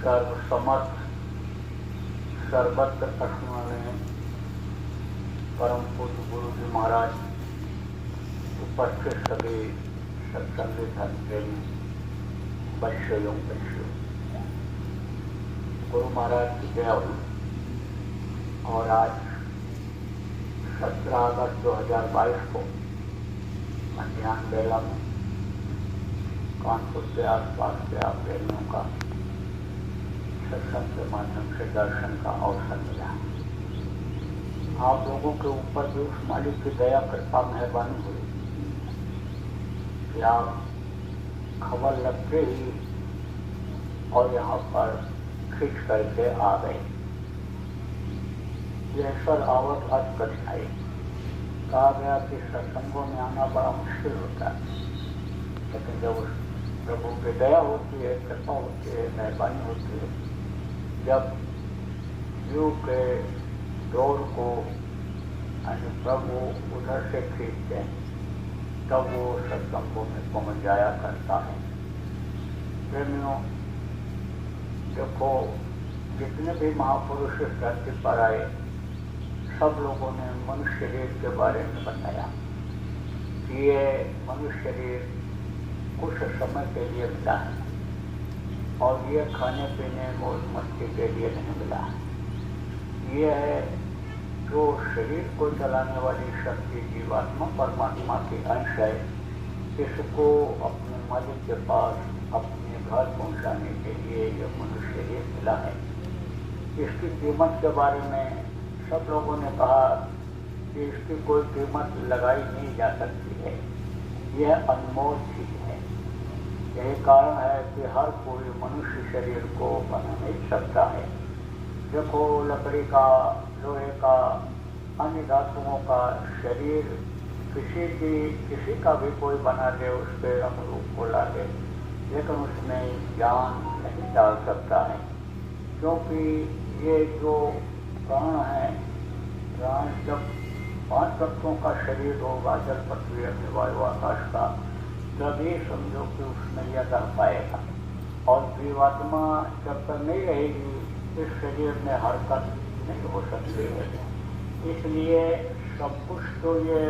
सर्वसमर्थ सर्वत्र असमाने परम पूज्य गुरु जी महाराज, उपस्थित सभी सत्संगी धर्म प्रेमी बच्चों गुरु महाराज की जय हो। और आज 17 अगस्त 2022 को मध्याह्न बेला में कानपुर के आसपास के आप प्रेमियों का सत्संग के माध्यम से दर्शन का अवसर मिला। आप लोगों के ऊपर भी उस मालिक की दया कृपा मेहरबानी हुई कि आप खबर लगते ही और यहाँ पर खिंच करके आ गए। यह सर आवत आज कठिनाई। कहा गया कि सत्संगों में आना बड़ा मुश्किल होता है, लेकिन जब उस प्रभु की दया होती है, कृपा होती है, मेहरबानी होती है, जब जीव के डोर को प्रभु उधर से खींचते हैं तब वो सत्संगों में पहुंच जाया करता है। प्रेमियों, देखो, जितने भी महापुरुष इस धरती पर आए, सब लोगों ने मनुष्य शरीर के बारे में बताया कि ये मनुष्य शरीर कुछ समय के लिए मिला है और ये खाने पीने मौज मस्ती के लिए नहीं मिला है। ये है जो शरीर को चलाने वाली शक्ति जीवात्मा परमात्मा के अंश है, इसको अपने मालिक के पास अपने घर पहुंचाने के लिए यह मनुष्य शरीर मिला है। इसकी कीमत के बारे में सब लोगों ने कहा कि इसकी कोई कीमत लगाई नहीं जा सकती है, यह अनमोल चीज है। यही कारण है कि हर कोई मनुष्य शरीर को बना नहीं सकता है। देखो, लकड़ी का, लोहे का, अन्य धातुओं का शरीर किसी का भी कोई बना दे, उसके रंग रूप को ला दे, लेकिन उसमें जान नहीं डाल सकता है, क्योंकि ये जो प्राण है, प्राण जब 5 तत्वों का शरीर होगा, जल पृथ्वी अग्नि वायु आकाश का, तभी समझो कि उसमें यह रह पाएगा। और जीवात्मा जब तक नहीं रहेगी, इस शरीर में हरकत नहीं हो सकती है। इसलिए सब कुछ तो ये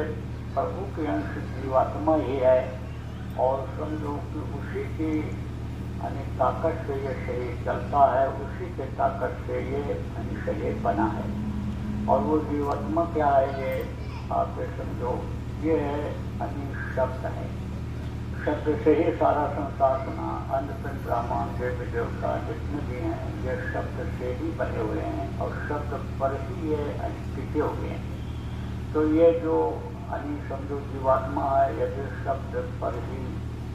प्रभु के अंश जीवात्मा ही है, और समझो कि उसी की ताकत से ये शरीर चलता है, उसी के ताकत से ये शरीर बना है। और वो जीवात्मा क्या है, ये आप समझो, ये है शब्द है। शब्द से ही सारा संसार बना। अन्न ब्राह्मण देवी देवता जितने भी हैं, ये शब्द से ही बने हुए हैं और शब्द पर ही ये टिके हुए हैं। तो ये जो समझो जीवात्मा है, यदि शब्द पर ही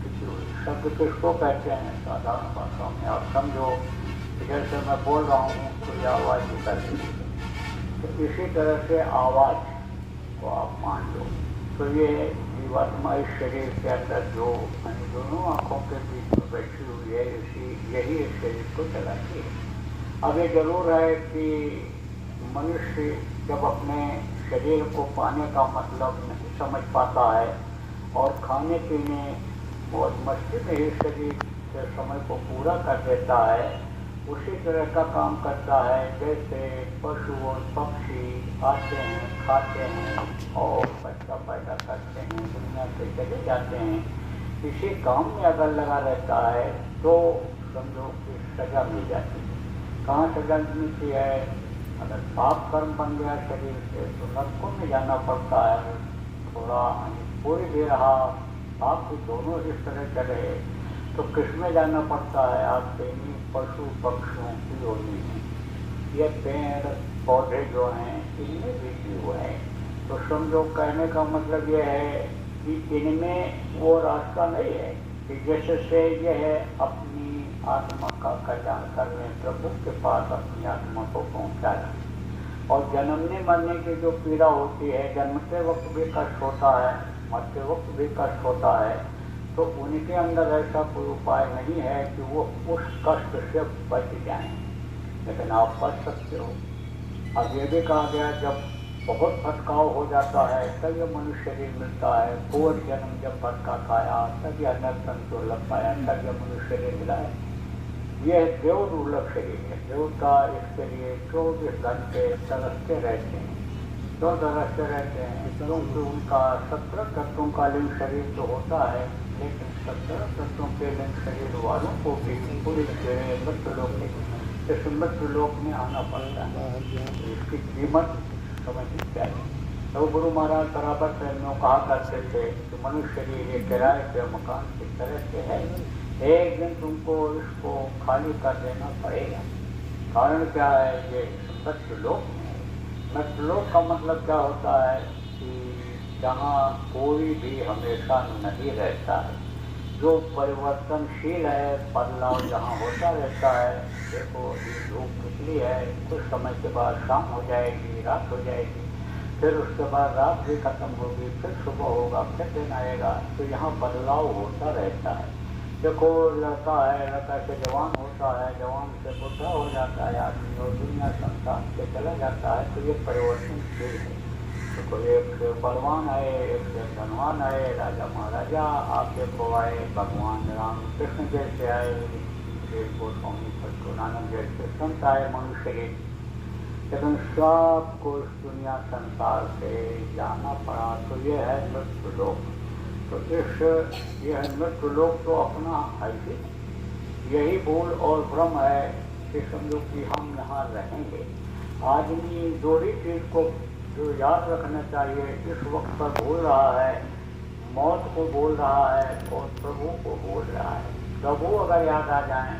टिकी हुई। शब्द किसको कहते हैं साधारण भाषा में? आप समझो, जैसे मैं बोल रहा हूँ तो ये आवाज़ निकलती है, तो इसी तरह से आवाज़ को आप मान लो। तो ये जीवात्मा इस शरीर के अंदर जो दोनों आँखों के बीच में बैठी हुई है, यही इस शरीर को चलाती है। अब ये जरूर है कि मनुष्य जब अपने शरीर को पाने का मतलब नहीं समझ पाता है और खाने पीने और मस्ती में ही शरीर के समय को पूरा कर देता है, उसी तरह का काम करता है जैसे पशु और पक्षी आते हैं, खाते हैं और बच्चा पैदा करते हैं, दुनिया से चले जाते हैं। इसी काम में अगर लगा रहता है तो समझो कि सजा मिल जाती है। कहाँ सजा मिलती है? अगर पाप कर्म बन गया शरीर से तो नरकों में जाना पड़ता है। थोड़ा पूरी भी रहा, आप भी दोनों इस तरह चले तो किसमें जाना पड़ता है? आपके पशु पक्षियों की योनि में। ये पेड़ पौधे जो हैं, इनमें भी जीव है। तो समझो, कहने का मतलब ये है कि इनमें वो रास्ता नहीं है कि जैसे यह अपनी आत्मा का कल्याण करने प्रभु के पास अपनी आत्मा को पहुंचाया। और जन्मने मरने की जो पीड़ा होती है, जन्मते वक्त भी कष्ट होता है, मरते वक्त भी कष्ट होता है, तो उनके अंदर ऐसा कोई उपाय नहीं है कि वो उस कष्ट से बच जाएं, लेकिन आप बच सकते हो। अब ये भी कहा गया, जब बहुत भटकाव हो जाता है तब ये मनुष्य शरीर मिलता है। पूर्व जन्म जब भटका खाया तब यह नरक दुर्लभ पाया, तब यह मनुष्य शरीर मिला है। यह देव दुर्लभ शरीर है। देवता इसके लिए 24 घंटे तरसते रहते हैं। क्यों तरसते रहते हैं? क्योंकि उनका 17 तत्वों का लिंग शरीर तो होता है, लेकिन 17 तत्वों के लिंग शरीर वालों को भी पूरी मृत्युलोक इस मृत्युलोक में आना पड़ता है। इसकी कीमत समझनी चाहिए। तो गुरु महाराज बराबर प्रेमियों कहा करते थे कि मनुष्य शरीर ये किराए के मकान की तरह से है, एक दिन तुमको इसको खाली कर देना पड़ेगा। कारण क्या है? ये मृत्युलोक में। मृत्युलोक का मतलब क्या होता है कि जहाँ कोई भी हमेशा नहीं रहता है, जो परिवर्तनशील है, बदलाव जहाँ होता रहता है। देखो ये धूप निकली है, कुछ समय के बाद शाम हो जाएगी, रात हो जाएगी, फिर उसके बाद रात भी खत्म होगी, फिर सुबह होगा, फिर दिन आएगा। तो यहाँ बदलाव होता रहता है। देखो लड़का है, लड़का से जवान होता है, जवान से बुढ़ा हो जाता है आदमी, और दुनिया संसार से चला जाता है। तो ये परिवर्तनशील है। देखो एक से बलवान आए, एक से धनवान आए, राजा महाराजा आके को आए, भगवान राम कृष्ण जैसे आए, गोस्वामी सच्चिदानंद जैसे संत आए मनुष्य के। लेकिन सबको इस दुनिया संसार से जाना पड़ा। तो ये है मृत्युलोक। तो यह मृत्युलोक तो अपना है ही। यही भूल और भ्रम है कि समझो कि हम यहाँ रहेंगे। आदमी दो ही चीज को जो याद रखना चाहिए, इस वक्त पर भूल रहा है, मौत को बोल रहा है और प्रभु को बोल रहा है। प्रभु अगर याद आ जाए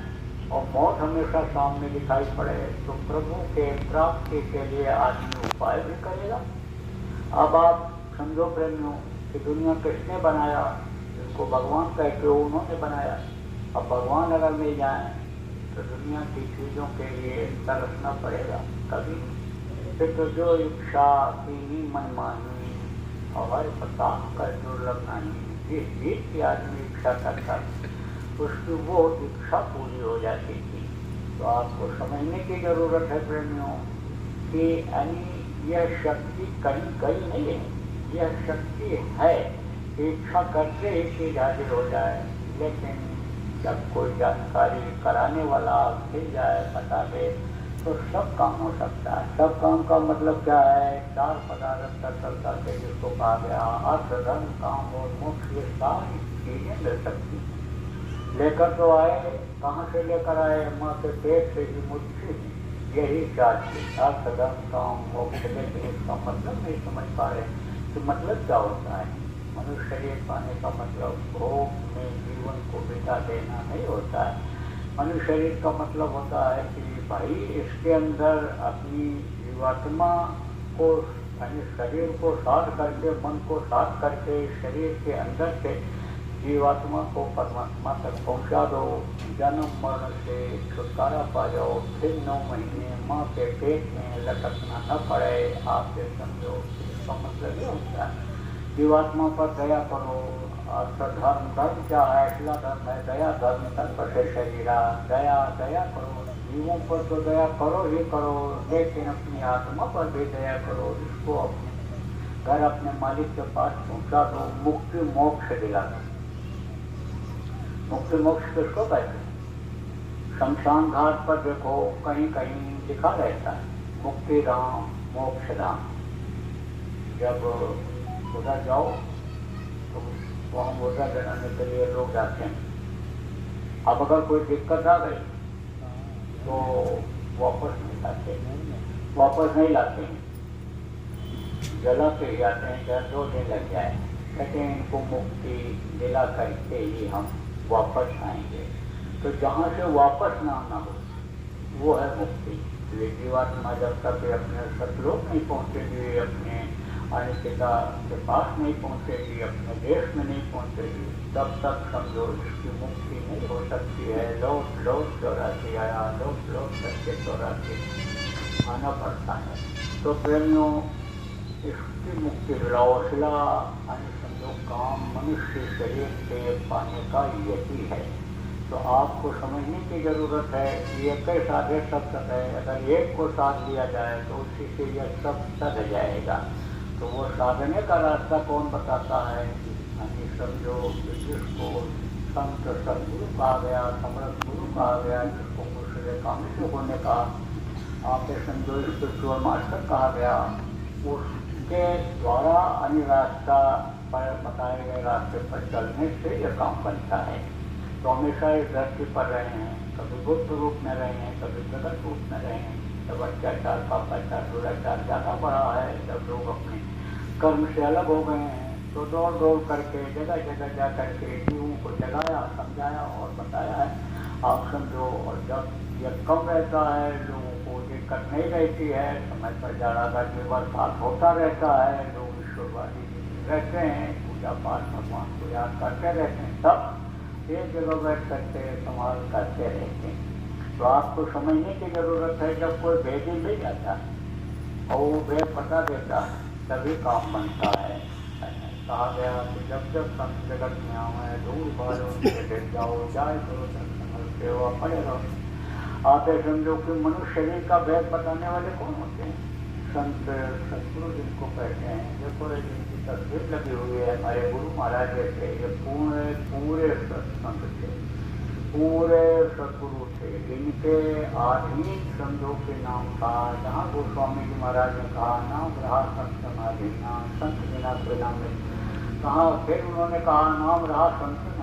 और मौत हमेशा सामने दिखाई पड़े, तो प्रभु के प्राप्ति के लिए आदमी उपाय भी करेगा। अब आप समझो प्रेमियों कि दुनिया किसने बनाया? जिनको भगवान कहते हो उन्होंने बनाया। अब भगवान अगर मिल जाए तो दुनिया की चीजों के लिए तरसना पड़ेगा कभी। फिर तो जो इच्छा की मनमानी और पता कर दुर्लभ नहीं, जिस चीज की आदमी इच्छा करता उसकी वो इच्छा पूरी हो जाती थी। तो आपको समझने की जरूरत है प्रेमियों कि यह शक्ति कहीं कहीं नहीं है। यह शक्ति है, इच्छा करते ही चीज हाजिर हो जाए। लेकिन जब कोई जानकारी कराने वाला मिल जाए, बता दे, तो सब काम हो सकता है। सब काम का मतलब क्या है? 4 पदार्थ सरलता से जिसको कहा गया अर्थ, धर्म, काम और मोक्ष, ये सारी चीजें मिल सकती हैं। लेकर तो आए, कहाँ से लेकर आए? माँ के पेट से ही मुझसे यही चाहिए, अर्थ, धर्म, काम, मोक्ष। लेकिन इसका मतलब नहीं समझ पा रहे कि मतलब क्या होता है। मनुष्य शरीर पाने का मतलब भोग में जीवन को बिता देना नहीं होता है। मनुष्य शरीर का मतलब होता है कि भाई इसके अंदर अपनी जीवात्मा को, यानी शरीर को साथ करके, मन को साथ करके, शरीर के अंदर से जीवात्मा को परमात्मा तक पहुंचा दो, जन्म मरण से छुटकारा पा जाओ, फिर 9 महीने माँ के पेट में लटकना न पड़े। आप ये समझो, इसका मतलब ये होता है जीवात्मा पर दया करो। अर्थ, धर्म, धर्म क्या है? अगला धर्म है दया, धर्म तत्व से शरीरा। दया दया करो, जीवों पर तो दया करो ही करो, लेकिन अपनी आत्मा पर भी दया करो। इसको अपने घर, अपने मालिक के पास पहुंचा दो, मुक्ति मोक्ष दिला दो। मुक्ति मोक्ष किसको कहते हैं? शमशान घाट पर देखो कहीं कहीं लिखा रहता है मुक्ति धाम, मोक्ष धाम। जब उधर जाओ तो वहाँ मुर्दा जलाने के लिए लोग जाते हैं। अब अगर कोई दिक्कत आ गई तो वापस नहीं लाते, वापस नहीं लाते हैं, जला के ही आते हैं, चाहे 2 दिन लग जाए। कहते हैं इनको मुक्ति दिला करके ही हम वापस आएंगे। तो जहाँ से वापस ना आना हो वो है मुक्ति। जीवात्मा जब तक अपने सतलोक नहीं पहुँचेगी, अपने अनिश्चिता के पास नहीं पहुँचेगी, अपने देश में नहीं पहुँचेगी, तब तक समझो इसकी मुक्ति नहीं हो सकती है। लौट लौट 84 आया, लौट लौट करके 84 आना पड़ता है। तो प्रेमियों इसकी मुक्ति लौसला समझो काम मनुष्य शरीर से पाने का यही है। तो आपको समझने की जरूरत है ये कई साधे सब है। अगर एक को साध लिया जाए तो उसी से यह सब सध जाएगा। तो वो साधने का रास्ता कौन बताता है? समझो जिसको संत सदगुरु कहा गया, समर्थ गुरु कहा गया, जिसको कुशल कामित होने का ऑपरेशन जो स्पिरिचुअल मास्टर कहा गया, उसके द्वारा अन्य रास्ता पर बताए गए रास्ते पर चलने से यह काम बनता है। तो हमेशा इस धरती पर रहे हैं, कभी गुप्त रूप में रहे हैं, कभी प्रकट रूप में रहे हैं। जब अत्याचार पापाचार दुराचार ज़्यादा बढ़ा है, जब लोग अपने कर्म से अलग हो गए हैं, तो दौड़ दौड़ करके जगह जगह जा करके जीवों को जगाया, समझाया और बताया है। आप समझो, और जब यह कम रहता है, लोगों को दिक्कत नहीं रहती है, समय पर ज़्यादा गर्मी बरसात होता रहता है, लोग ईश्वरवादी रहते हैं, पूजा पाठ भगवान को याद करते रहते हैं, तब एक जगह बैठ करके संभाल करते रहते हैं। तो आपको समझने की जरूरत है, जब कोई भेदी मिल जाता है और वो भेद बता देता है, तभी काम बनता है। कहा गया कि जब जब संत जगत में आए, धूल बाल उनसे गिर जाओ, जाए करो सेवा पड़े रहो। आप समझो कि मनुष्य शरीर का भेद बताने वाले कौन होते हैं? संत सतगुरु जिनको कहते हैं। देखो जिनकी तस्वीर लगी हुई है हमारे गुरु महाराज जैसे, ये पूरे सत्संग थे, पूरे सतगुरु थे। इनके आधीन समझो के नाम था, जहाँ गोस्वामी जी महाराज ने कहा नाम रहा संत समाधीन, संत बिना कोई नाम नहीं कहा। फिर उन्होंने कहा नाम रहा संत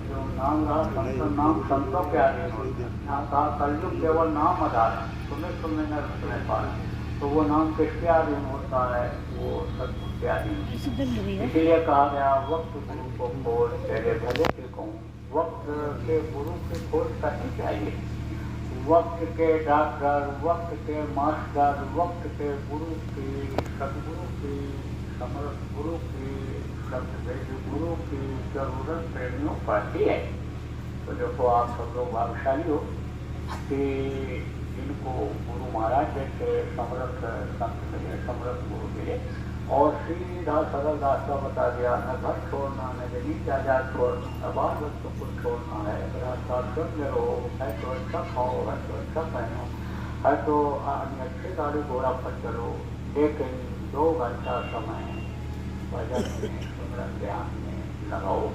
जो नाम रहा संत, नाम संतों के आधीन होता है। यहाँ कहा कलयुग केवल नाम आधार है, तुम्हें न तुम्हें पास। तो वो नाम किसके अधीन होता है? वो सतगुरु के अधीन। इसीलिए कहा गया वक्त गुरु को खोज तेरे भले के कहूँ। वक्त के गुरु की खोज करनी चाहिए। वक्त के डॉक्टर, वक्त के मास्टर, वक्त के गुरु की, सतगुरु की, समर्थ गुरु की, सत्यवेद गुरु की जरूरत प्रेमियों पड़ती है। तो देखो आप सब लोग भाग्यशाली हो कि जिनको गुरु महाराज जैसे समर्थ संत मिले, समर्थ गुरु मिले और सीधा सरल रास्ता बता दिया। न घर छोड़ना, न जमीन जायदाद छोड़ना, न बाल बच्चों को छोड़ना है। रास्ता सुन रहो, है तो अच्छा खाओ, है तो अच्छा पहनो, है तो अच्छी गाड़ी घोड़ा पर चलो, लेकिन 2 घंटा समय भजन में, सुमरन ध्यान में लगाओ।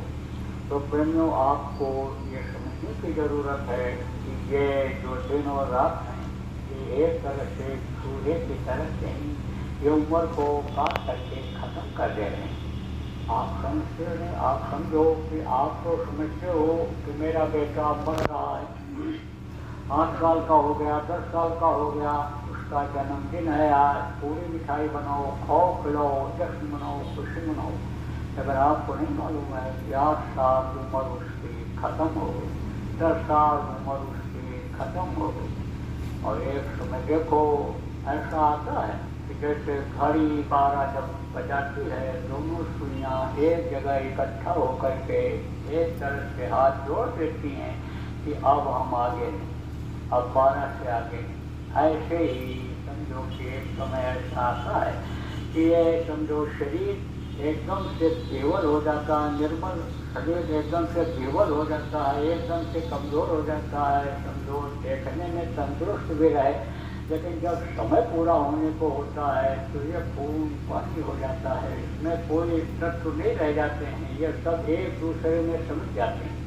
तो प्रेमियों आपको ये समझने की जरूरत है कि ये जो दिन और रात हैं, ये एक तरह से सूर्य की तरह से ही ये उम्र को काट करके खत्म कर दे रहे हैं। आप समझते हैं, आप समझो कि आप तो समझते हो कि मेरा बेटा बढ़ रहा है, 8 साल का हो गया, 10 साल का हो गया, उसका जन्मदिन है आज, पूरी मिठाई बनाओ, खाओ खिलाओ, जश्न मनाओ, खुशी मनाओ। अगर आपको नहीं मालूम है कि 8 साल उम्र उसकी खत्म हो गई, 10 साल उम्र उसकी खत्म हो गई। और एक समय देखो ऐसा आता है कि जैसे घड़ी 12 जब बजाती है, दोनों सुइयाँ एक जगह इकट्ठा होकर के एक तरह से हाथ जोड़ देती हैं कि अब हम आगे नहीं, अब 12 से आगे नहीं। ऐसे ही समझो कि एक समय ऐसा आता है कि ये समझो शरीर एकदम से केवल हो जाता है, निर्मल शरीर एकदम से केवल हो जाता है, एकदम से कमज़ोर हो जाता है। समझो देखने में तंदुरुस्त भी रहे, लेकिन जब समय पूरा होने को होता है तो ये पूर्ण पानी हो जाता है, इसमें कोई तत्व नहीं रह जाते हैं। ये सब एक दूसरे में समझ जाते हैं,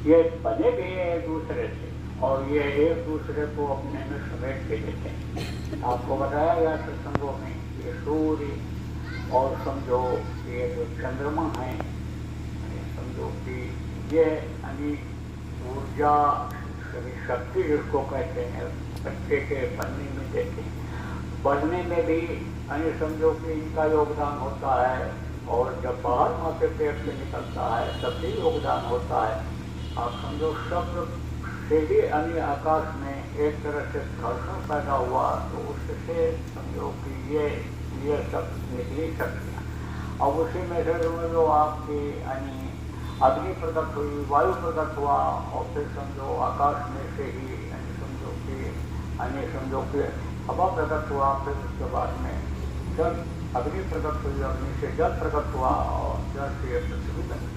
ये बने भी एक दूसरे से और ये एक दूसरे को अपने में समेट के देते हैं। आपको बताया गया सत्संगों में ये सूर्य और समझो ये जो चंद्रमा है, समझो कि ये यानी ऊर्जा शक्ति जिसको कहते हैं, बच्चे के बनने में देते हैं, बढ़ने में भी यानी समझो कि इनका योगदान होता है। और जब बाहर माँ के पेट से निकलता है तब भी योगदान होता है। आप समझो शब्द से भी अन्य आकाश में एक तरह से घर्षण पैदा हुआ, तो उससे समझो कि ये सब निकली शक्तियाँ। अब उसी में से जो आपकी यानी अग्नि प्रकट हुई, वायु प्रकट हुआ, और फिर समझो आकाश में से ही समझो कि हवा प्रकट हुआ, फिर उसके बाद में जल, अग्नि प्रकट हुई, अग्नि से जल प्रकट हुआ और जल से पृथ्वी बनी।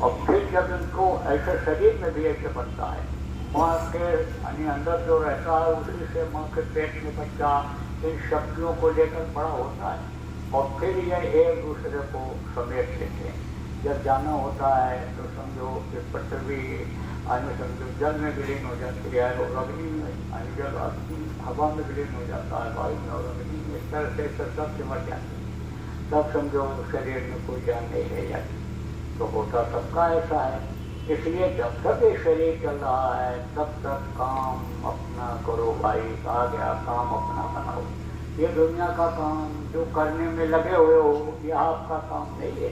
और फिर जब इनको ऐसे शरीर में भी ऐसे बनता है, माँ के यानी अंदर जो रहता है उसी से माँ के पेट में बच्चा इन शक्तियों को लेकर बड़ा होता है और फिर ये एक दूसरे को समेट लेते हैं। जब जाना होता है तो समझो कि पृथ्वी अन्य समझो जल में विलीन हो जाती है और अग्नि में, अन्य जल हवा में विलीन हो जाता है, वायु में और अग्नि में, इस तरह से सब सिमट जाती है। तब समझो शरीर में कोई जान नहीं रह जाती। तो होता सबका ऐसा है। इसलिए जब तक ये शरीर चल रहा है तब तक काम अपना करो भाई। कहा गया काम अपना बनाओ। ये दुनिया का काम जो करने में लगे हुए हो ये आपका काम नहीं है।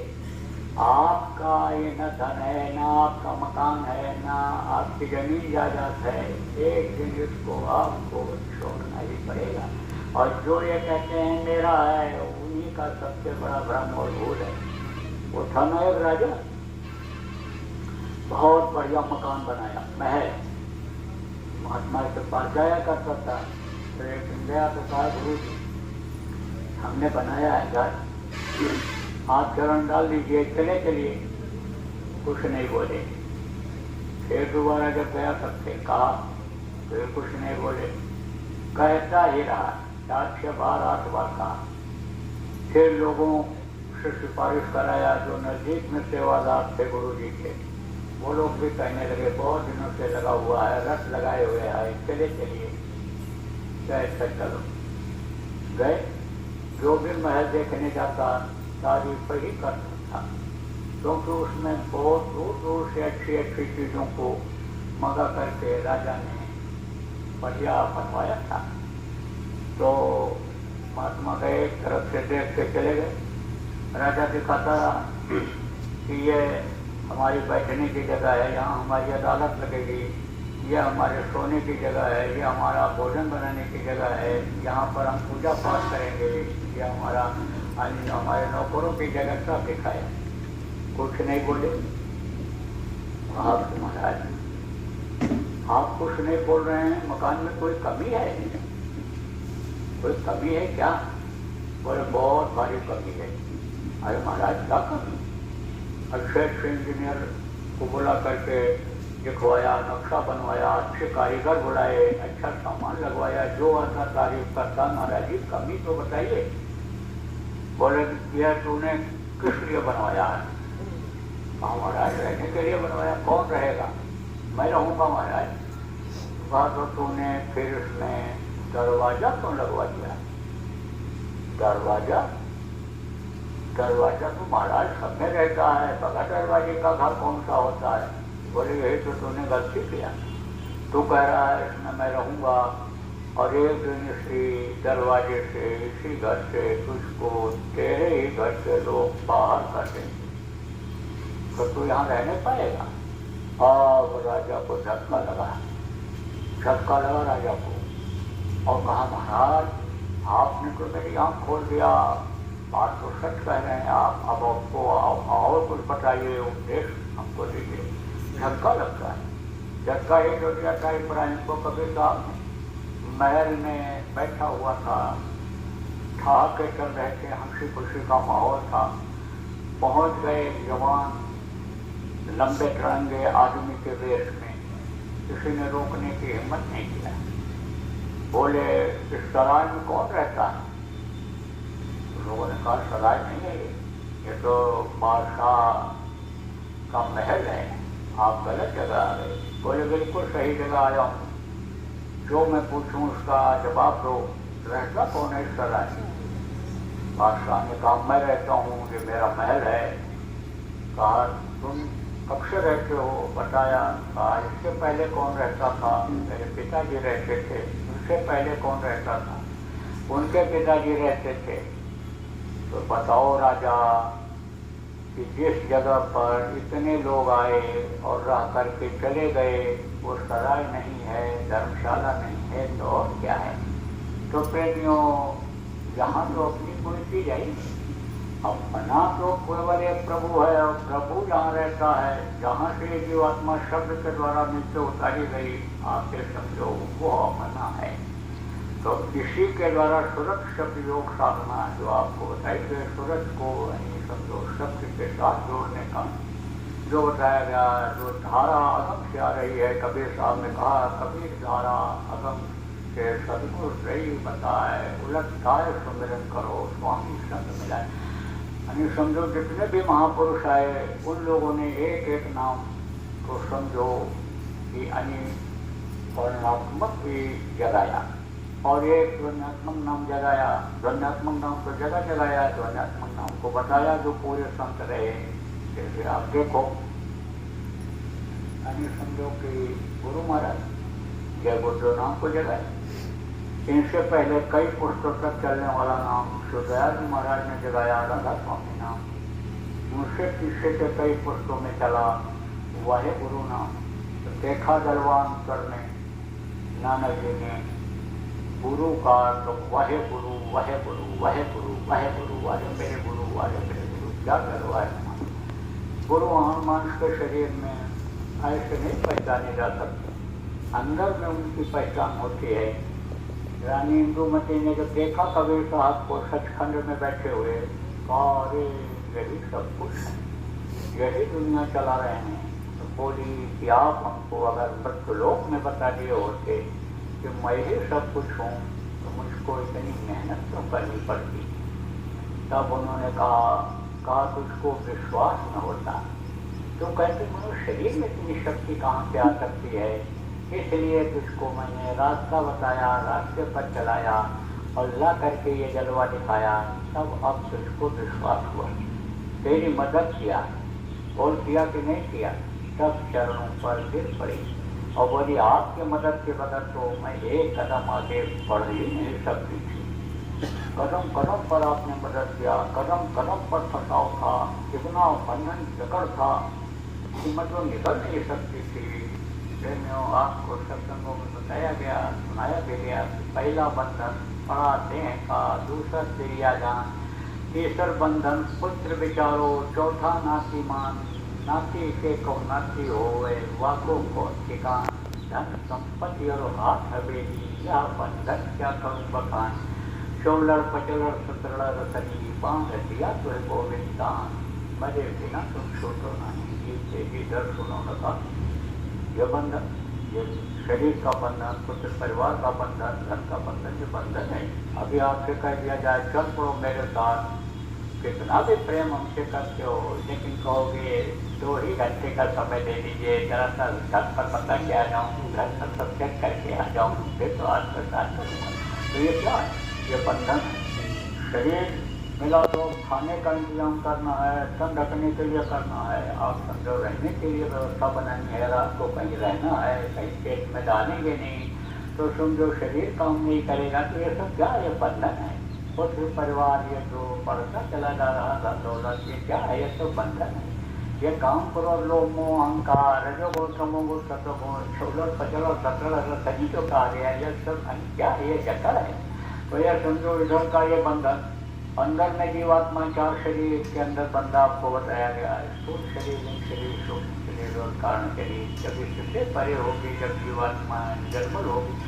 आपका ये न धन है, न आपका मकान है, न आपकी जमीन जायदाद है। एक दिन इसको आपको छोड़ना ही पड़ेगा। और जो ये कहते हैं मेरा है, उन्हीं का सबसे बड़ा भ्रम और भूल है। वो था ना एक राजा, बहुत बढ़िया मकान बनाया, महल। महात्मा के पास जाया करता था तो एक दिन गया तो कहा गुरु जी हमने बनाया है घर, हाथ चरण डाल लीजिए, चले चलिए। कुछ नहीं बोले। फिर दोबारा जब गया तब से कहा, फिर कुछ नहीं बोले। कहता ही रहा, 4 बार 8 बार कहा। फिर लोगों से सिफारिश कराया जो नजदीक में सेवादार थे गुरु जी के, वो लोग भी कहने लगे बहुत दिनों से लगा हुआ है, रस लगाए हुए है, चले चलिए। कैसे चलो गए। जो भी महल देखने जाता तारीफ ही करता था, क्योंकि उसमें बहुत दूर दूर से अच्छी अच्छी चीज़ों को मंगा करके राजा ने बढ़िया बनवाया था। तो महात्मा गए, एक तरफ से देख के चले गए। राजा दिखाता कि ये हमारी बैठने की जगह है, यहाँ हमारी अदालत लगेगी, ये हमारे सोने की जगह है, ये हमारा भोजन बनाने की जगह है, यहाँ पर हम पूजा पाठ करेंगे, ये हमारा हमारे नौकरों की जगह सब दिखाया। कुछ नहीं बोले। आप महाराज आप कुछ नहीं बोल रहे हैं, मकान में कोई कमी है? कोई कमी है क्या? बोले बहुत भारी कमी है। अरे महाराज क्या कमी? अच्छे अच्छे इंजीनियर को बुला करके लिखवाया, नक्शा बनवाया, अच्छे कारीगर बुलाए, अच्छा सामान लगवाया, जो अच्छा तारीफ करता। महाराज जी कमी तो बताइए। बोले यह तूने किस लिए बनवाया है? महाराज रहने के लिए बनवाया। कौन रहेगा? मैं रहूँगा महाराज। बात तो तूने फिर इसमें दरवाजा क्यों लगवा दिया? दरवाजा दरवाजा तो महाराज सब में रहता है, बगैर दरवाजे का घर कौन सा होता है? बोले यही तो तूने गलती किया। तू कह रहा है इसमें मैं रहूँगा और एक दिन इसी दरवाजे से, इसी घर से तुझको तेरे ही घर से लोग बाहर कर देंगे, तो तू यहाँ रहने पाएगा? और राजा को झटका लगा राजा को, और कहा महाराज आपने तो मेरी आँख खोल दिया, बात तो सच कह रहे हैं आप। अब आपको और कुछ बताइए, उपदेश हमको दीजिए। झटका लगता है। झटका ही जो दिया था इब्राहिम को। कबीर साहब महल में बैठा हुआ था, ठहाके चल रहे थे, हंसी खुशी का माहौल था। पहुंच गए जवान लंबे तिरंगे आदमी के वेश में। किसी ने रोकने की हिम्मत नहीं किया। बोले इस सराय में कौन रहता है? लोगों ने कहा सराय नहीं है, ये तो बादशाह का महल है, आप गलत जगह आ गए। बोले बिल्कुल सही जगह आया हूँ, जो मैं पूछूं उसका जवाब दो। रहता कौन है इस सराय? बादशाह ने कहा मैं रहता हूँ, ये मेरा महल है। कहा तुम कब से रहते हो? बताया। कहा इससे पहले कौन रहता था? मेरे पिताजी रहते थे। उससे पहले कौन रहता था? उनके पिताजी रहते थे। तो बताओ राजा कि जिस जगह पर इतने लोग आए और रह करके चले गए वो सराय नहीं है, धर्मशाला नहीं है, तो और क्या है? तो प्रेमियों यहाँ तो अपनी कोई चीज है, अपना तो केवल एक प्रभु है, और प्रभु जहाँ रहता है, जहाँ से जीवात्मा शब्द के द्वारा नीचे उतारी गई, आके समझो वो अपना है। तो इसी के द्वारा सूरज शब्द योग साधना जो आपको बताई गई, सूरज को समझो शब्द के साथ जोड़ने का जो बताया गया, जो धारा अगम से आ रही है। कबीर साहब ने कहा कबीर धारा अगम से सदगुरु रही बताए, उलट गाय सुमिरन करो स्वामी संग मिलाए। यानी समझो जितने भी महापुरुष आए उन लोगों ने एक एक नाम को समझो कि यानी वर्णात्मक भी जगाया और एक ध्वन्यात्मक नाम जगाया। ध्वन्यात्मक नाम को जगह जगाया, ध्वन्यात्मक नाम को बताया जो पूरे संत रहे। जैसे आप देखो यानी समझो कि गुरु महाराज जय गुरु नाम को जगाया। इनसे पहले कई पुस्तकों तक चलने वाला नाम शुद्धदयाल महाराज ने जगाया, राधा स्वामी नाम। दूसरे तीसरे के कई पुस्तकों में चला वाहे गुरु नाम। तो देखा दलवान करने नानक जी ने गुरु का तो वाहे गुरु वाहे गुरु वाहे गुरु वाहे गुरु वाहे मेरे गुरु वाहे मेरे गुरु क्या करो है। गुरु हनुमान के शरीर में ऐसे नहीं पहचाने जा सकते, अंदर में उनकी पहचान होती है। रानी इंदुमती ने जब देखा कबीर साहब को सचखंड में बैठे हुए, अरे यही सब कुछ है, यही दुनिया चला रहे हैं। तो बोली कि आप हमको अगर मृत्युलोक में बता दिए होते कि मैं ही सब कुछ हूँ तो मुझको इतनी मेहनत क्यों करनी पड़ती। तब उन्होंने कहा तुझको विश्वास न होता तो कहते मनुष्य शरीर में इतनी शक्ति कहाँ से आ सकती है, इसलिए तुझको मैंने रास्ता बताया, रास्ते पर चलाया और ला करके ये जलवा दिखाया। तब अब तुझको विश्वास हुआ, तेरी मदद किया और किया कि नहीं किया। तब चरणों पर गिर पड़ी और बोली आपकी मदद के बगैर तो मैं एक कदम आगे बढ़ ही नहीं सकती थी। कदम कदम पर आपने मदद किया, कदम कदम पर फंसाव था, इतना बंधन जकड़ था कि मतलब निकल नहीं सकती थी। आपको सत्संगों में बताया गया, सुनाया भी गया। पहला बंधन पड़ा देह का, दूसरा क्रिया जान, तीसर बंधन पुत्र विचारो, चौथा नाती मान, नाती के को नाती होए, वाको को ठिकान, धन संपत्ति और हाथ हवेली, या बंधन क्या करूं बखान, चौलड़ पचलड़ सतरड़ रतनी, बांध दिया तो गोविंदान, मरे बिना तुम छोटो नहीं, ये डर सुनो लगा। यह बंधन, ये शरीर का बंधन, पुत्र परिवार का बंधन, धन का बंधन, ये बंधन है। अभी आपसे कह दिया जाए चल पड़ो मेरे साथ, कितना भी प्रेम हमसे करते हो, लेकिन कहोगे 2 ही घंटे का समय दे दीजिए, जरा सा घर पर पता के आ जाऊँ, घर पर सब चेक करके आ जाऊँ, फिर तो आज का साथ करूँगा। तो ये क्या है? ये बंधन है। शरीर मिला तो खाने का इंतजाम करना है, तन ढकने के लिए करना है, आप समझो रहने के लिए व्यवस्था बनानी है, रात को कहीं रहना है, कहीं पेट में डालेंगे नहीं तो समझो शरीर काम नहीं करेगा। तो ये सब क्या, ये बंधन है। पुत्र परिवार ये जो बढ़ता चला जा रहा था दौलत, ये क्या है? ये तो बंधन है। ये काम करो लोभ मोह अहंकार रजोगुण तमोगुण सत्वगुण छोड़ो पचड़ो सतड़ सभी जो कहा गया, ये सब क्या है? ये जकड़ है। तो यह समझो इधर का ये बंधन, अंदर में जीवात्मा 4 शरीर के अंदर बंधा आपको बताया गया है, स्थूल शरीर, लिंग शरीर, सूक्ष्म शरीर और कारण शरीर। जब इससे परे होगी, जब जीवात्मा निर्मल होगी,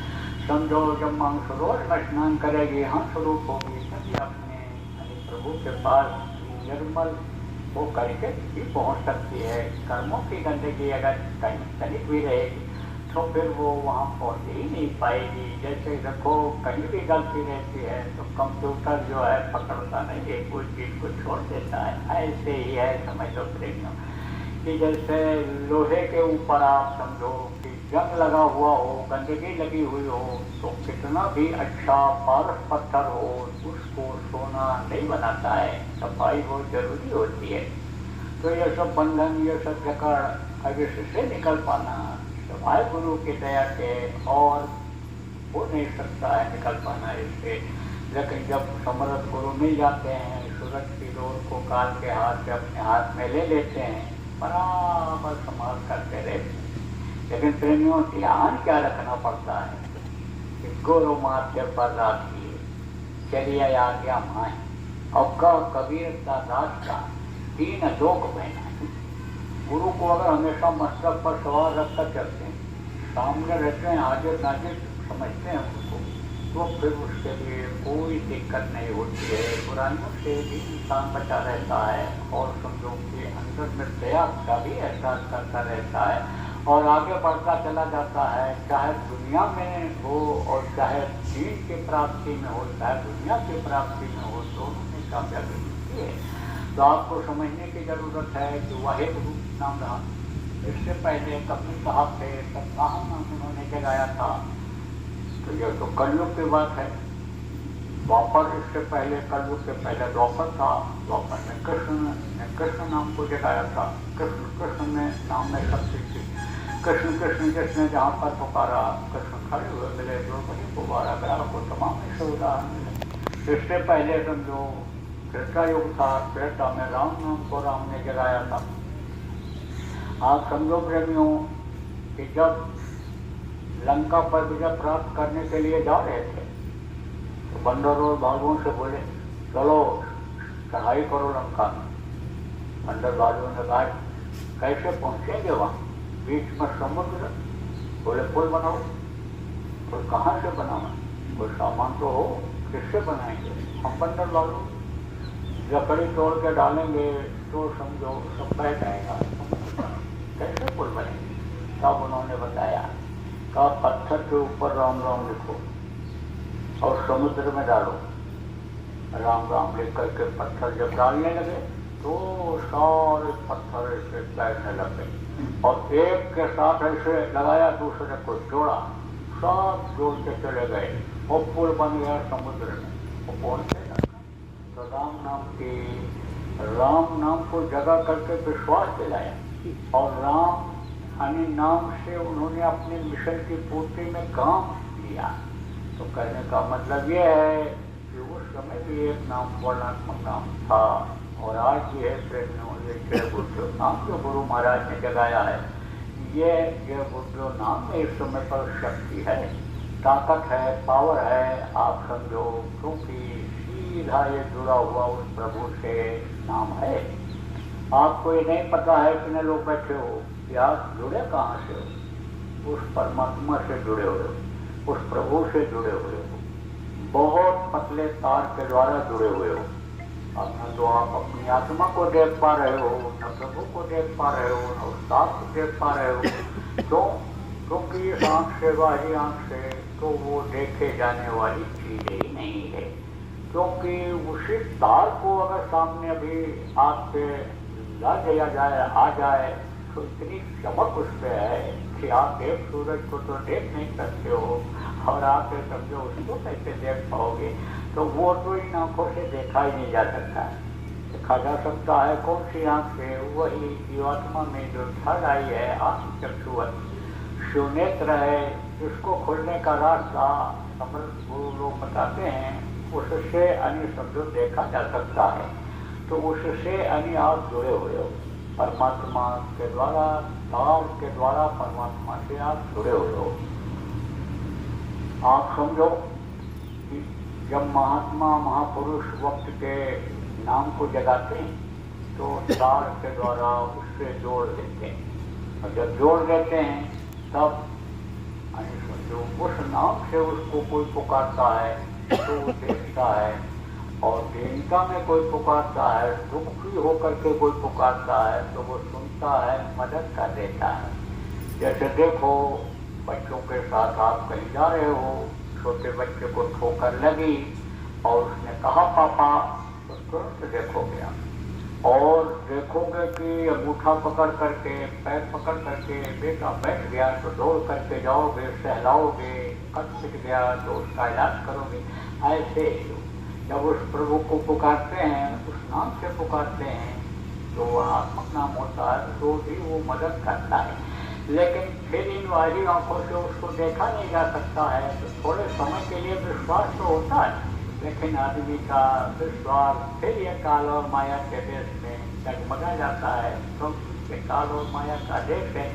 समझो जब मांस रोज में स्नान करेगी, हाँ स्वरूप होगी, तभी अपने प्रभु के पास निर्मल वो करके भी पहुँच सकती है। कर्मों की गंदगी अगर कहीं तनिक भी रहेगी तो फिर वो वहाँ पहुँच ही नहीं पाएगी। जैसे देखो कहीं भी गलती रहती है तो कंप्यूटर जो है पकड़ता नहीं है, कोई चीज़ को छोड़ देता है। ऐसे ही है, समझ लो प्रेमियों, कि जैसे लोहे के ऊपर आप समझो कि जंग लगा हुआ हो, गंदगी लगी हुई हो, तो कितना भी अच्छा पारस पत्थर हो उसको सोना नहीं बनाता है, सफाई बहुत जरूरी होती है। तो ये सब बंधन, ये सब जकड़ अब इससे निकल पाना सवाय गुरु की दया के और हो नहीं सकता है निकल पाना इससे। लेकिन जब समर्थ गुरु मिल जाते हैं, सूरज की डोर को काल के हाथ से अपने हाथ में ले लेते हैं, बराबर संभाल करते रहते हैं। लेकिन प्रेमियों ध्यान क्या रखना पड़ता है कि गुरु माथे पर राखिए, चलिए आज्ञा माए, और कबीर दास का 3 लोक बहना। गुरु को अगर हमेशा मस्तक पर सवार रखकर चलते हैं, सामने रहते हैं, हाजिर नाजिर समझते हैं उसको, तो फिर उसके लिए कोई दिक्कत नहीं होती है। बुराइयों से भी इंसान बचा रहता है और समझो कि अंदर में दया का भी एहसास करता रहता है और आगे बढ़ता चला जाता है। चाहे दुनिया में हो और चाहे दीन की प्राप्ति में हो, चाहे दुनिया की प्राप्ति में हो, दोनों में कामयाबी मिलती है। तो आपको समझने की जरूरत है कि वाहे गुरु नाम रहा। इससे पहले कपिल साहब थे, तब कहाँ नाम उन्होंने जगाया था। तो यह तो कलयुग की बात है। द्वापर, इससे पहले कलयुग से पहले द्वापर था। द्वापर में कृष्ण ने कृष्ण नाम को जगाया था। कृष्ण कृष्ण में नाम में शक्ति थी। कृष्ण कृष्ण जिसने जहाँ पर पुकारा, कृष्ण खड़े हुए मिले, जो वही पुकारा गया को तमाम ऐसे उदाहरण मिले। इससे पहले समझो त्रेता युग था। त्रेता में राम नाम को राम ने जगाया था। आप समझो प्रेमियों कि जब लंका पर विजय प्राप्त करने के लिए जा रहे थे तो बंदर और भालुओं से बोले चलो चढ़ाई करो लंका में। बंदर भालुओं ने कहा कैसे पहुंचेंगे वहाँ, बीच में समुद्र। बोले पुल बनाओ। पुल कहाँ से बनाना, कोई सामान तो हो, किससे बनाएंगे। हम बंदर भालू लकड़ी तोड़ के डालेंगे तो समझो सब बह जाएगा, कैसे पुल बनेंगे। तब उन्होंने बताया कहा पत्थर के ऊपर राम राम लिखो और समुद्र में डालो। राम राम लिख करके पत्थर जब डालने लगे तो सारे पत्थर ऐसे बैठने लगे और एक के साथ ऐसे लगाया, दूसरे को जोड़ा, सब जोड़ते चले गए और पुल बन गया समुद्र में। वो पहुंचते तो राम नाम को जगा करके विश्वास दिलाया और राम यानी नाम से उन्होंने अपने मिशन की पूर्ति में काम लिया। तो कहने का मतलब ये है कि उस समय भी एक नाम वर्णात्मक नाम था और आज भी है जय बुद्धो नाम जो गुरु महाराज ने जगाया है। ये जय बुद्धो नाम में इस समय पर शक्ति है, ताकत है, पावर है। आप समझो क्योंकि सीधा ये जुड़ा हुआ उस प्रभु से नाम है। आपको ये नहीं पता है, कितने लोग बैठे हो कि आप जुड़े कहाँ से हो, उस परमात्मा से जुड़े हुए हो, उस प्रभु से जुड़े हुए हो, बहुत पतले तार के द्वारा जुड़े हुए हो। अब न तो आप अपनी आत्मा को देख पा रहे हो, न प्रभु को देख पा रहे हो, न उस्ताद को देख पा रहे हो। तो क्योंकि इस आँख से बाहरी आँख से तो वो देखे जाने वाली चीज ही नहीं है। क्योंकि उसी तार को अगर सामने अभी आपसे ला दिया जाए, आ जाए, तो इतनी चमक उस पर है कि आप एक सूरज को तो देख नहीं सकते हो और आप समझो उसको कैसे देख पाओगे। तो वो तो इन आंखों से देखा ही नहीं जा सकता। देखा जा सकता है कौन सी आंख से, वही जीवात्मा में जो छल आई है आत्मचक्षुवत शिवनेत्र है, जिसको खोलने का रास्ता समर्थ गुरु लोग बताते हैं, उससे अन्य समझो देखा जा सकता है। तो उससे अन्य आप जुड़े हुए हो परमात्मा के द्वारा, तार के द्वारा परमात्मा से आप जुड़े हुए हो। आप समझो कि जब महात्मा महापुरुष वक्त के नाम को जगाते हैं तो तार के द्वारा उससे जोड़ देते हैं और जब जोड़ देते हैं तब समझो उस नाम से उसको कोई पुकारता है तो वो देखता है, और दीनता में कोई पुकारता है, दुखी होकर के कोई पुकारता है तो वो सुनता है, मदद कर देता है। जैसे देखो बच्चों के साथ आप कहीं जा रहे हो, छोटे बच्चे को ठोकर लगी और उसने कहा पापा, तो तुरंत देखोगे आप और देखोगे कि अंगूठा पकड़ करके, पैर पकड़ करके बेटा बैठ गया तो दौड़ करके जाओगे, सहलाओगे, कट पिट गया तो उसका इलाज करोगे। ऐसे जब उस प्रभु को पुकारते हैं, उस नाम से पुकारते हैं तो वह आत्मक नाम होता है, तो भी वो मदद करता है। लेकिन फिर इन बाहरी आंखों से उसको देखा नहीं जा सकता है। तो थोड़े समय के लिए विश्वास तो होता है, लेकिन आदमी का विश्वास फिर ये काल और माया के देश में डगमगा जाता है। क्योंकि काल और माया का देश है,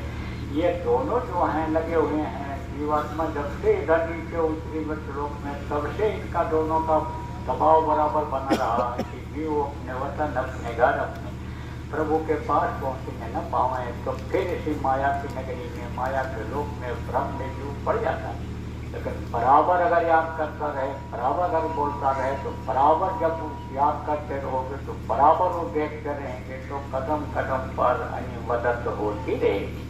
ये दोनों जो हैं लगे हुए हैं। जीवात्मा जब से इधर नीचे उतरी लोक में, तब से इनका दोनों का दबाव बराबर बना रहा है कि जीव अपने वतन, अपने घर, अपने प्रभु के पास पहुँचने न पावे। तो फिर इसी माया की नगरी में, माया के लोक में भ्रम में जीव पड़ जाता है। लेकिन बराबर अगर याद करता रहे, बराबर अगर बोलता रहे, तो बराबर जब याद करते रहोगे तो बराबर वो देखते रहेंगे, तो कदम कदम पर मदद होती रहेगी।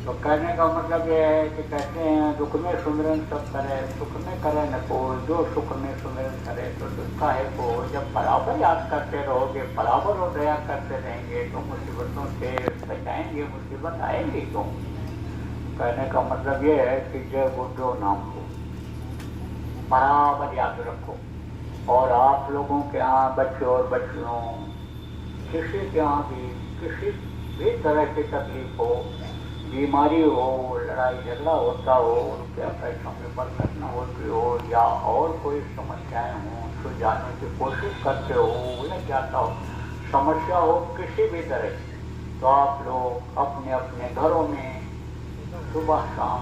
तो कहने का मतलब ये है कि कहते हैं दुख में सुमिरन सब करे, सुख में करे न कोई, जो सुख में सुमिरन करे तो दुख का है को। जब बराबर याद करते रहोगे, बराबर और दया करते रहेंगे तो मुसीबतों से बचाएंगे, मुसीबत आएंगी तो। कहने का मतलब ये है कि जय गुरु नाम को बराबर याद रखो। और आप लोगों के यहाँ बच्चे और बच्चियों किसी के यहाँ भी किसी भी तरह की तकलीफ हो, बीमारी हो, लड़ाई झगड़ा होता हो, रुपया पैसों में बरकत न होती हो, या और कोई समस्याएं हों, सुलझाने की कोशिश करते हो, उलझ जाता हो, समस्या हो किसी भी तरह की, तो आप लोग अपने अपने घरों में सुबह शाम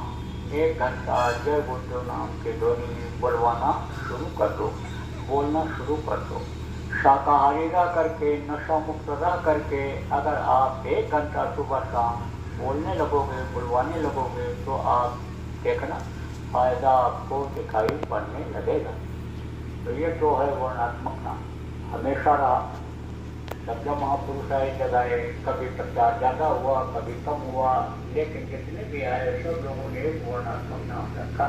1 घंटा जय गुरु नाम के ध्वनि बुलवाना शुरू कर दो, बोलना शुरू कर दो। शाकाहारी रह करके, नशा मुक्त रह करके अगर आप 1 घंटा सुबह शाम बोलने लगोगे, बुलवाने लगोगे, तो आप देखना फायदा आपको दिखाई पड़ने लगेगा। तो ये तो है वर्णात्मक नाम, हमेशा रहा। शब्द महापुरुष आए जगाए, कभी प्रचार ज़्यादा हुआ, कभी कम हुआ, लेकिन जितने भी आए सब लोगों ने एक वर्णात्मक नाम रखा।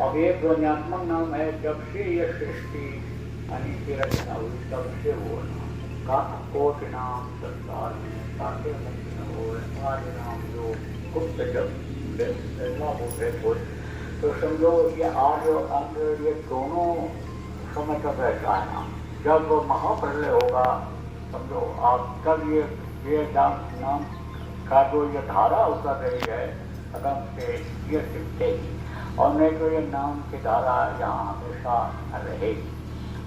अब ये ध्वन्यात्मक नाम है, जब से ये सृष्टि की रचना हुई तब से वो नाम का कोट नाम संसार में साके नाम जो गुप्त जब होते कोई, तो समझो ये आर्य और अंग्र ये दोनों समय तक रहता है नाम। जब महाप्रलय होगा समझो आप, तब ये नाम का जो ये धारा उतर रही है अगम से ये सिमटेगी, और नहीं तो ये नाम की धारा यहाँ हमेशा रहेगी।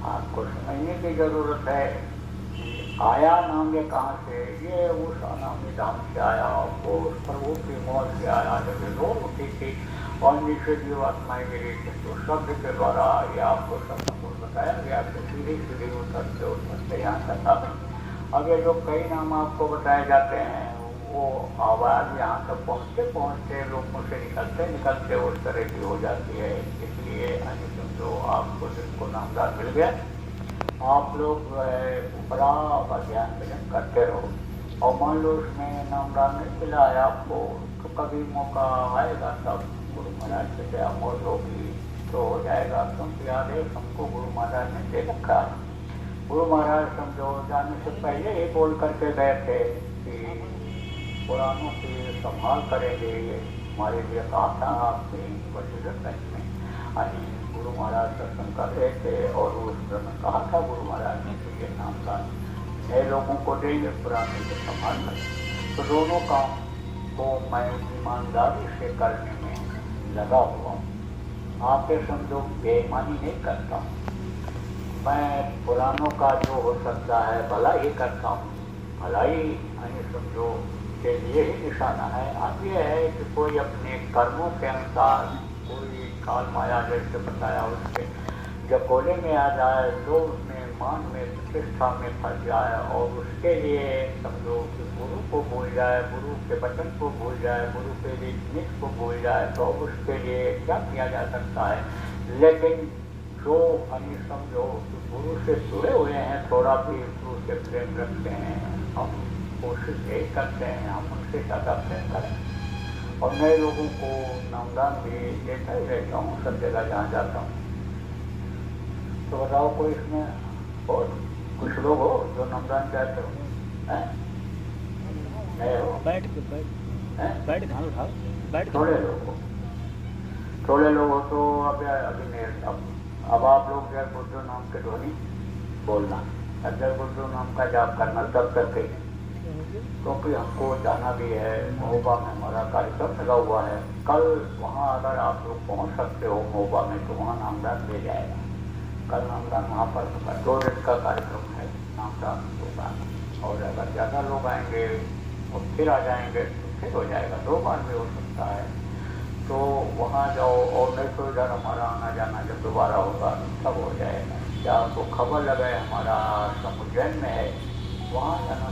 आपको समझने की जरूरत है आया नाम ये कहाँ से, ये उस अनामी धाम से आया, वो उस प्रभु की मौत से आया जब ये रोल उठी थी और नीचे जीवात्माएं गिरी थी, तो शब्द के द्वारा ये आपको सब बताया गया कि सीधी सीधी उतरते यहाँ तक आ। अब ये जो कई नाम आपको बताए जाते हैं वो आवाज़ यहाँ तक पहुँचते पहुँचते लोगों से निकलते उस तरह की हो जाती है। इसलिए जो आपको जिसको नामदार मिल गया, आप लोग जो है बराबर ज्ञान भजन करते रहो। और मान लो उसमें नामदार नहीं मिला है आपको, तो कभी मौका आएगा तब गुरु महाराज से क्या मौत होगी तो हो जाएगा। क्योंकि आदेश हमको गुरु महाराज ने दे रखा है। गुरु महाराज समझो जाने से पहले ही बोल करके गए थे कि पुराणों की संभाल करेंगे, ये हमारे लिए कहा था आपने वजीरगंज में। गुरु महाराज दर्शन कर रहे थे और उस समय कहा था गुरु महाराज ने कि ये नामदान नए लोगों को देंगे, पुराने को संभाल करें। तो दोनों काम को मैं ईमानदारी से करने में लगा हुआ हूँ। आपके समझो बेईमानी नहीं करता हूँ, मैं पुरानों का जो हो सकता है भला ही करता हूँ। भलाई समझो के लिए ही निशाना है। अब ये है कि कोई अपने कर्मों के अनुसार कोई काल माया जैसे बताया उसके जकोले में आ जाए, तो उसमें मान में प्रतिष्ठा में फंस जाए और उसके लिए समझो कि गुरु को भूल जाए, गुरु के वचन को भूल जाए, गुरु के नीति को भूल जाए, तो उसके लिए क्या किया जा सकता है। लेकिन जो समझो कि गुरु से जुड़े हुए हैं, थोड़ा भी गुरु से प्रेम रखते हैं, हम कोशिश यही करते हैं हम उनसे ज़्यादा प्रेम करें। और नए लोगों को नामदान भी देता ही रहता हूँ सब जगह जहाँ जाता हूँ। तो बताओ कोई इसमें और कुछ लोग हो जो नामदान चाहते हो? नए हो? बैठ थोड़े लोग हो तो अभी नहीं। अब आप लोग जय गुरु नाम के ध्वनि बोलना, जय गुरु नाम का जाप करना तब तक ही, क्योंकि हमको जाना भी है। महोबा में हमारा कार्यक्रम लगा हुआ है, कल वहाँ अगर आप लोग पहुँच सकते हो महोबा में तो वहाँ नामदान दे जाएगा। कल नामदान वहाँ पर 2 दिन का कार्यक्रम है, नामदान होगा। और अगर ज़्यादा लोग आएंगे और फिर आ जाएंगे तो फिर हो जाएगा, 2 बार भी हो सकता है। तो वहाँ जाओ, और नहीं तो इधर हमारा आना जाना जब दोबारा होगा तब हो जाएगा। क्या आपको खबर लगे हमारा उज्जैन में है, वहाँ जाना।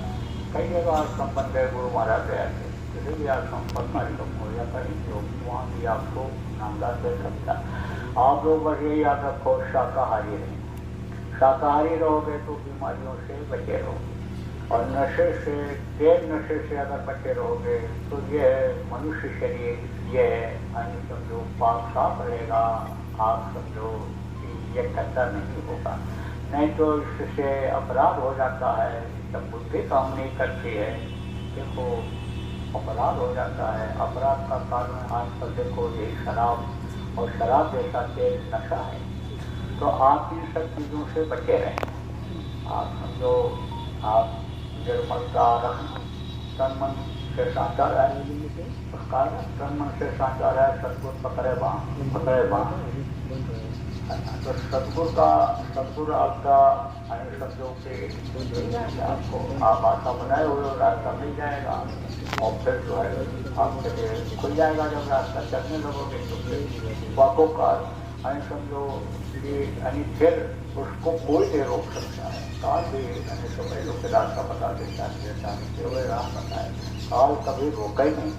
कई जगह आश्रम बन गए, गुरु महाराज गया थे, किसी भी आश्रम पर कार्यक्रम हो या कहीं हो, वहाँ भी आपको नामदान दे सकता। आप लोग बस यही याद रखो शाकाहारी रहें। शाकाहारी रहोगे तो बीमारियों से बचे रहोगे। और नशे से, तेज नशे से अगर बचे रहोगे तो ये मनुष्य शरीर ये यानी समझो पाक साफ रहेगा, आप समझो कि ये गंदा नहीं होगा। नहीं तो इससे अपराध हो जाता है, जब बुद्धि काम नहीं करती है, देखो अपराध हो जाता है। अपराध का कारण आजकल देखो ये शराब, और शराब जैसा तेज नशा है। तो आप इन सब चीज़ों से बचे रहें। आप समझो आप निर्मलता रखना, तन मन से साचा रहे, उसका तन मन से साचा रहे, सदगुरु पकड़े बाँ। तो सदगुरु आपका अन्य शब्दों के आपको आप आशा बनाए हुए रास्ता मिल जाएगा, और फिर जो है आपके लिए खुल जाएगा। जब रास्ता चलने लगोगे तो फिर वाकों का अन्य समझो यानी फिर उसको कोई नहीं रोक सकता है। काल भी अन्य समय लोग के रास्ता बता देता है, केवल राह बताए, काल कभी रोका ही नहीं,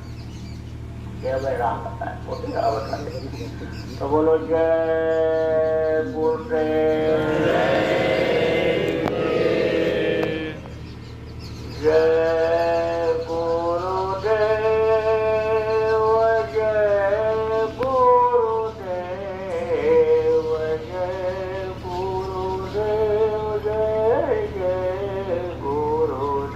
केवल राह बताए, वो भी राह बताते। तो बोलो जय गुरुदेव, जय गुरुदेव, जय गुरुदेव, जय गुरुदेव, जय जय गुरुदेव।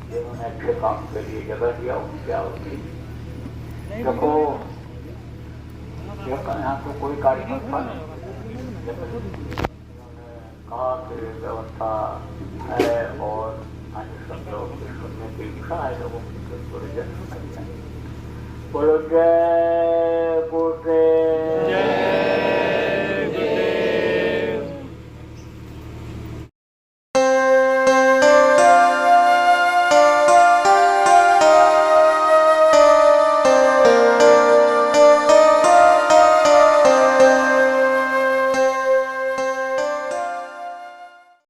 जिन्होंने अच्छे काम के लिए जगह दिया उनकी आवृत्ति देखो। यहाँ तो कोई कार्यक्रम था नहीं, कहा कि व्यवस्था है और अन्य सब लोग सुनने की इच्छा है लोगों की, बोलो जय